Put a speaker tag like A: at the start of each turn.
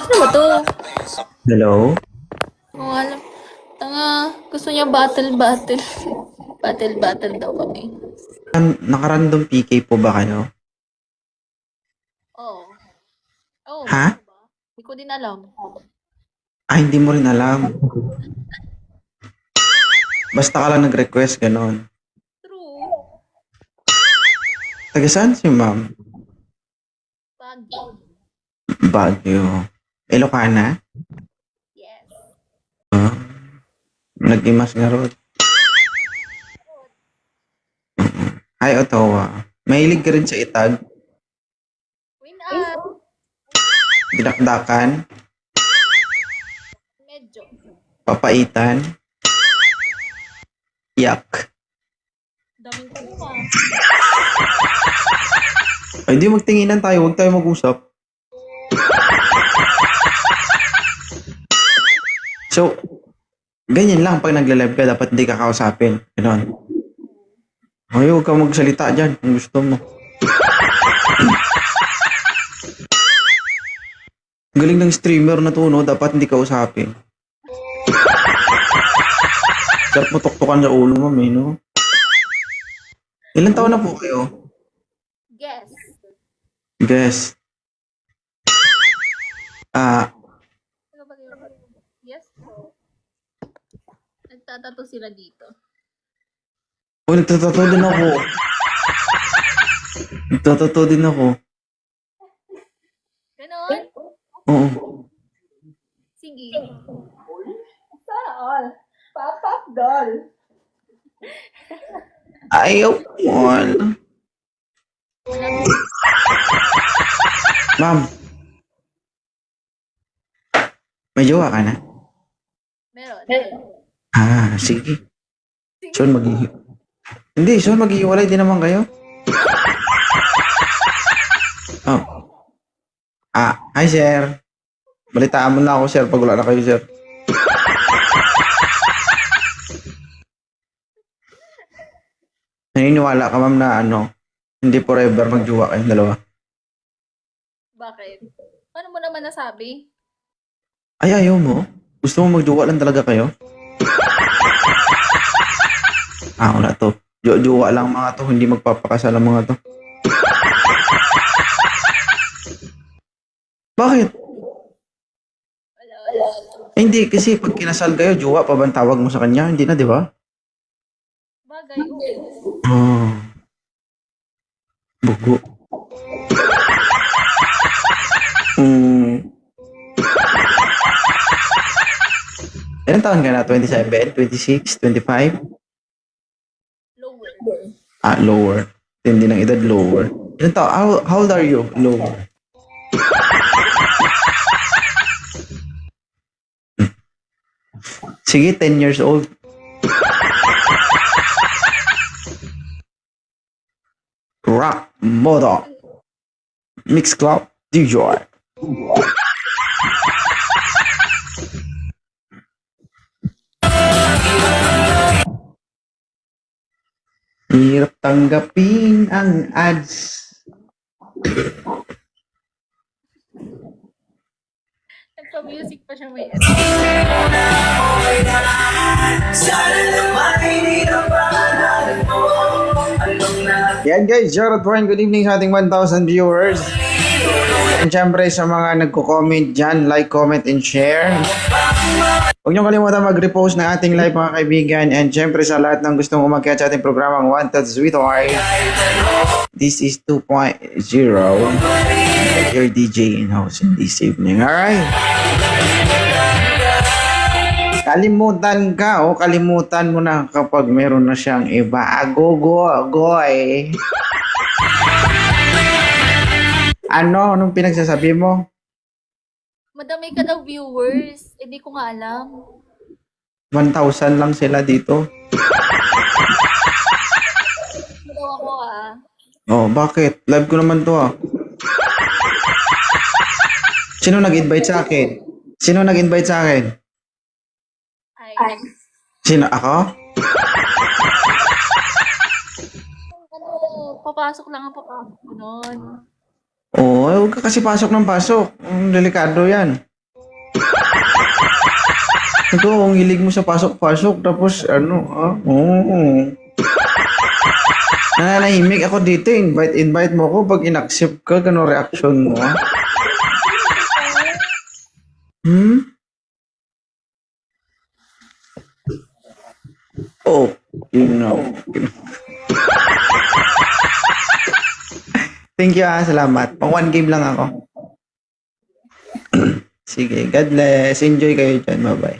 A: Ano ba 'to?
B: Hello?
A: Oo, alam tanga, gusto niya battle-battle. Battle-battle daw kami.
B: Naka-random PK po ba kayo?
A: Oo. Oo,
B: Ha?
A: bakit ba? Hindi ko din alam.
B: Hindi mo rin alam. Basta ka lang nag-request, ganon.
A: True.
B: Taga saan si ma'am?
A: Baguio.
B: Baguio. Ilocana?
A: Yes.
B: Nag-imas nga ron. Hi, Ottawa. Mahilig ka rin sa itag?
A: Win up.
B: Dinakdakan?
A: Medyo.
B: Papaitan? Yak?
A: Daming tanong ah.
B: Ay, di magtinginan tayo. Huwag tayo mag-usap. So, ganyan lang pag nagle-live ka, dapat hindi ka kausapin. Ganon. Ay, huwag kang magsalita dyan kung gusto mo. Galing ng streamer na to, no? Dapat hindi ka usapin. Sarap mo tuktukan sa ulo, ma'am, eh, no? Ilan taon na po kayo?
A: Guess.
B: Guess.
A: Ano ba yun? Yes po. Nagtatato sila dito.
B: Nagtatato din ako. Nagtatato din ako.
A: Ganon?
B: Oo.
A: Sige.
C: Sana all. Pop-up doll.
B: Ayaw mo.
A: Wala
B: Ma'am. May jowa ka na?
A: meron.
B: Sige. Soon Hindi, soon maghihiwalay din naman kayo. Oh. Hi, sir. Balitaan mo na ako, sir, pag wala na kayo, sir. Naniniwala ka, ma'am, na hindi forever magjowa kayong dalawa.
A: Bakit? Paano mo naman nasabi?
B: Ay, ayaw mo? Gusto mo magjowa lang talaga kayo? Wala to. Jowa lang mga to, hindi magpapakasal ang mga to. Bakit?
A: Wala.
B: Hindi, kasi pag kinasal kayo, jowa pa ba ang tawag mo sa kanya? Hindi na, di ba?
A: Bagay, oo.
B: Bugo. Hmm. Ilan taon ka na? 27, 26, 25?
A: Lower.
B: Lower. Hindi ng edad, lower. Ilan taon? How old are you? Lower. Sige, 10 years old. Rock, Modo, Mix Club, DJ. Hirap tanggapin ang ads.
A: Nagpa-music pa siya may
B: Yan guys, shoutout po and good evening sa ating 1,000 viewers. And syempre sa mga nagko-comment dyan, like, comment, and share. Huwag niyo kalimutan mag-repost ng ating live mga kaibigan. And syempre sa lahat ng gustong umakyat sa ating programang Wanted Sweetheart. This is 2.0. Your DJ in-house in this evening. Alright? Kalimutan ka o kalimutan mo na kapag meron na siyang iba. Agoy. Anong pinagsasabi mo?
A: Madami ka daw viewers. Hindi ko nga alam.
B: 1,000 lang sila dito.
A: Ano daw ako
B: Bakit? Live ko naman to Sino nag-invite sa akin?
A: Ay.
B: Sino? Ako?
A: Papasok lang ang papasok ko nun.
B: Huwag ka kasi pasok ng pasok. Delikado yan. Ito, ang hilig mo sa pasok-pasok, tapos oo. Nananahimik ako dito, invite mo ako, pag in-accept ka, gano'ng reaction mo? Hmm? Oh, you know. Thank you salamat. Pang one game lang ako. Sige, God bless. Enjoy kayo dyan. Bye-bye.